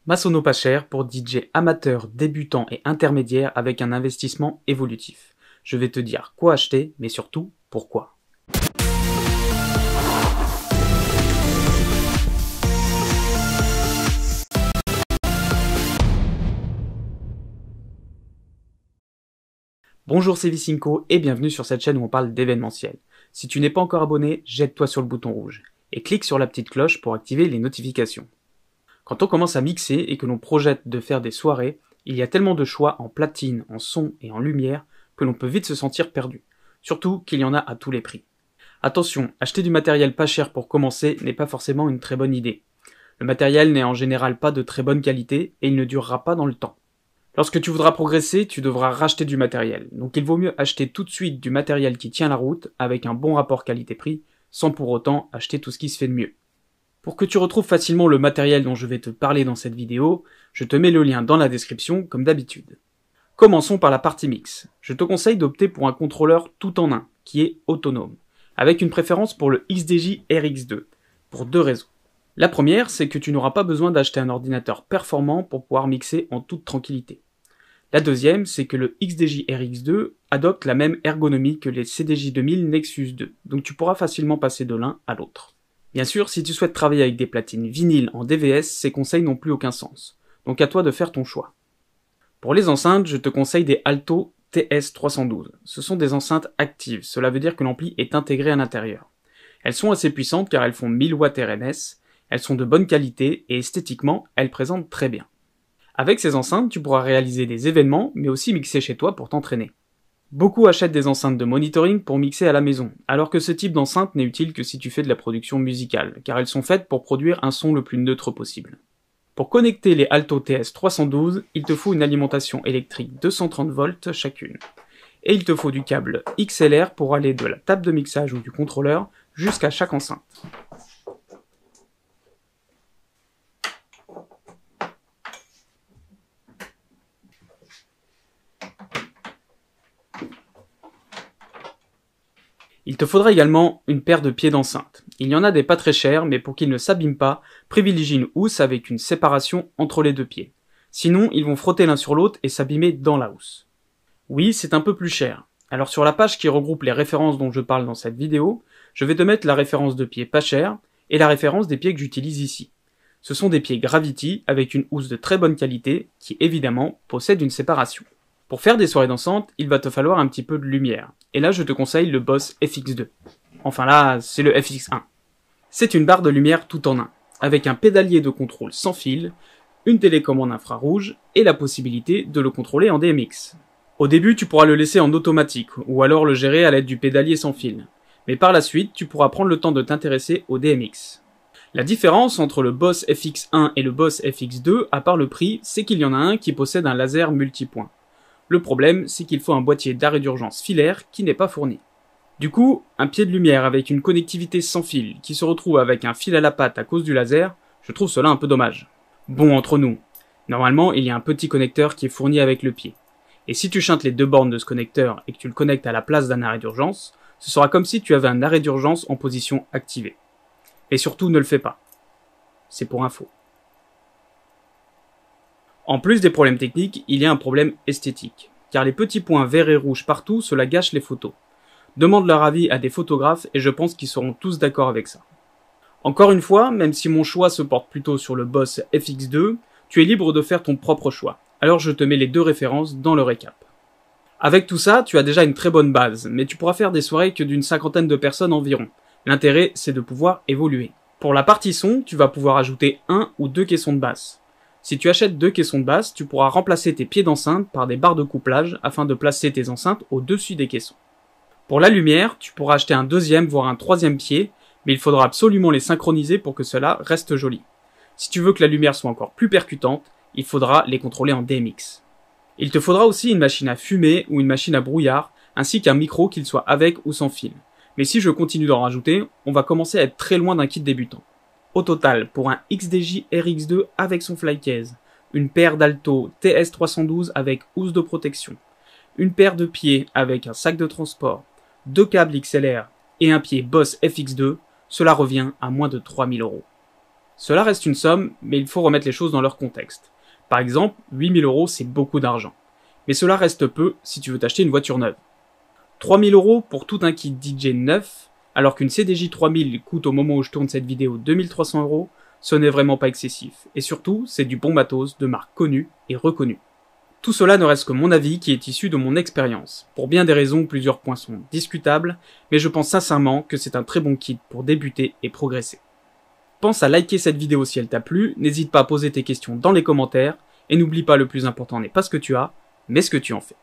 Masono pas cher pour DJ amateurs, débutants et intermédiaires avec un investissement évolutif. Je vais te dire quoi acheter, mais surtout pourquoi. Bonjour, c'est Vicinco et bienvenue sur cette chaîne où on parle d'événementiel. Si tu n'es pas encore abonné, jette-toi sur le bouton rouge et clique sur la petite cloche pour activer les notifications. Quand on commence à mixer et que l'on projette de faire des soirées, il y a tellement de choix en platine, en son et en lumière que l'on peut vite se sentir perdu. Surtout qu'il y en a à tous les prix. Attention, acheter du matériel pas cher pour commencer n'est pas forcément une très bonne idée. Le matériel n'est en général pas de très bonne qualité et il ne durera pas dans le temps. Lorsque tu voudras progresser, tu devras racheter du matériel. Donc il vaut mieux acheter tout de suite du matériel qui tient la route avec un bon rapport qualité-prix, sans pour autant acheter tout ce qui se fait de mieux. Pour que tu retrouves facilement le matériel dont je vais te parler dans cette vidéo, je te mets le lien dans la description comme d'habitude. Commençons par la partie mix. Je te conseille d'opter pour un contrôleur tout en un, qui est autonome, avec une préférence pour le XDJ RX2, pour deux raisons. La première, c'est que tu n'auras pas besoin d'acheter un ordinateur performant pour pouvoir mixer en toute tranquillité. La deuxième, c'est que le XDJ RX2 adopte la même ergonomie que les CDJ 2000 Nexus 2, donc tu pourras facilement passer de l'un à l'autre. Bien sûr, si tu souhaites travailler avec des platines vinyles en DVS, ces conseils n'ont plus aucun sens, donc à toi de faire ton choix. Pour les enceintes, je te conseille des Alto TS312. Ce sont des enceintes actives, cela veut dire que l'ampli est intégré à l'intérieur. Elles sont assez puissantes car elles font 1000 watts RMS, elles sont de bonne qualité et esthétiquement, elles présentent très bien. Avec ces enceintes, tu pourras réaliser des événements, mais aussi mixer chez toi pour t'entraîner. Beaucoup achètent des enceintes de monitoring pour mixer à la maison, alors que ce type d'enceinte n'est utile que si tu fais de la production musicale, car elles sont faites pour produire un son le plus neutre possible. Pour connecter les Alto TS312, il te faut une alimentation électrique 230 volts chacune. Et il te faut du câble XLR pour aller de la table de mixage ou du contrôleur jusqu'à chaque enceinte. Il te faudra également une paire de pieds d'enceinte. Il y en a des pas très chers, mais pour qu'ils ne s'abîment pas, privilégie une housse avec une séparation entre les deux pieds. Sinon, ils vont frotter l'un sur l'autre et s'abîmer dans la housse. Oui, c'est un peu plus cher. Alors sur la page qui regroupe les références dont je parle dans cette vidéo, je vais te mettre la référence de pieds pas chers et la référence des pieds que j'utilise ici. Ce sont des pieds Gravity avec une housse de très bonne qualité qui évidemment possède une séparation. Pour faire des soirées dansantes, il va te falloir un petit peu de lumière. Et là, je te conseille le Boss FX2. Enfin là, c'est le FX1. C'est une barre de lumière tout en un, avec un pédalier de contrôle sans fil, une télécommande infrarouge et la possibilité de le contrôler en DMX. Au début, tu pourras le laisser en automatique, ou alors le gérer à l'aide du pédalier sans fil. Mais par la suite, tu pourras prendre le temps de t'intéresser au DMX. La différence entre le Boss FX1 et le Boss FX2, à part le prix, c'est qu'il y en a un qui possède un laser multipoint. Le problème, c'est qu'il faut un boîtier d'arrêt d'urgence filaire qui n'est pas fourni. Du coup, un pied de lumière avec une connectivité sans fil qui se retrouve avec un fil à la patte à cause du laser, je trouve cela un peu dommage. Bon, entre nous, normalement, il y a un petit connecteur qui est fourni avec le pied. Et si tu chantes les deux bornes de ce connecteur et que tu le connectes à la place d'un arrêt d'urgence, ce sera comme si tu avais un arrêt d'urgence en position activée. Et surtout, ne le fais pas. C'est pour info. En plus des problèmes techniques, il y a un problème esthétique, car les petits points verts et rouges partout, cela gâche les photos. Demande leur avis à des photographes et je pense qu'ils seront tous d'accord avec ça. Encore une fois, même si mon choix se porte plutôt sur le Boss FX2, tu es libre de faire ton propre choix. Alors je te mets les deux références dans le récap. Avec tout ça, tu as déjà une très bonne base, mais tu pourras faire des soirées que d'une 50aine de personnes environ. L'intérêt, c'est de pouvoir évoluer. Pour la partie son, tu vas pouvoir ajouter un ou deux caissons de basse. Si tu achètes deux caissons de basse, tu pourras remplacer tes pieds d'enceinte par des barres de couplage afin de placer tes enceintes au-dessus des caissons. Pour la lumière, tu pourras acheter un deuxième voire un troisième pied, mais il faudra absolument les synchroniser pour que cela reste joli. Si tu veux que la lumière soit encore plus percutante, il faudra les contrôler en DMX. Il te faudra aussi une machine à fumer ou une machine à brouillard, ainsi qu'un micro qu'il soit avec ou sans fil. Mais si je continue d'en rajouter, on va commencer à être très loin d'un kit débutant. Au total, pour un XDJ RX2 avec son flycase, une paire d'Alto TS312 avec housse de protection, une paire de pieds avec un sac de transport, deux câbles XLR et un pied Boss FX2, cela revient à moins de 3000 €. Cela reste une somme, mais il faut remettre les choses dans leur contexte. Par exemple, 8 000 € c'est beaucoup d'argent. Mais cela reste peu si tu veux t'acheter une voiture neuve. 3 000 € pour tout un kit DJ neuf, alors qu'une CDJ 3000 coûte au moment où je tourne cette vidéo 2 300 €, ce n'est vraiment pas excessif. Et surtout, c'est du bon matos de marque connue et reconnue. Tout cela ne reste que mon avis qui est issu de mon expérience. Pour bien des raisons, plusieurs points sont discutables, mais je pense sincèrement que c'est un très bon kit pour débuter et progresser. Pense à liker cette vidéo si elle t'a plu, n'hésite pas à poser tes questions dans les commentaires, et n'oublie pas, le plus important n'est pas ce que tu as, mais ce que tu en fais.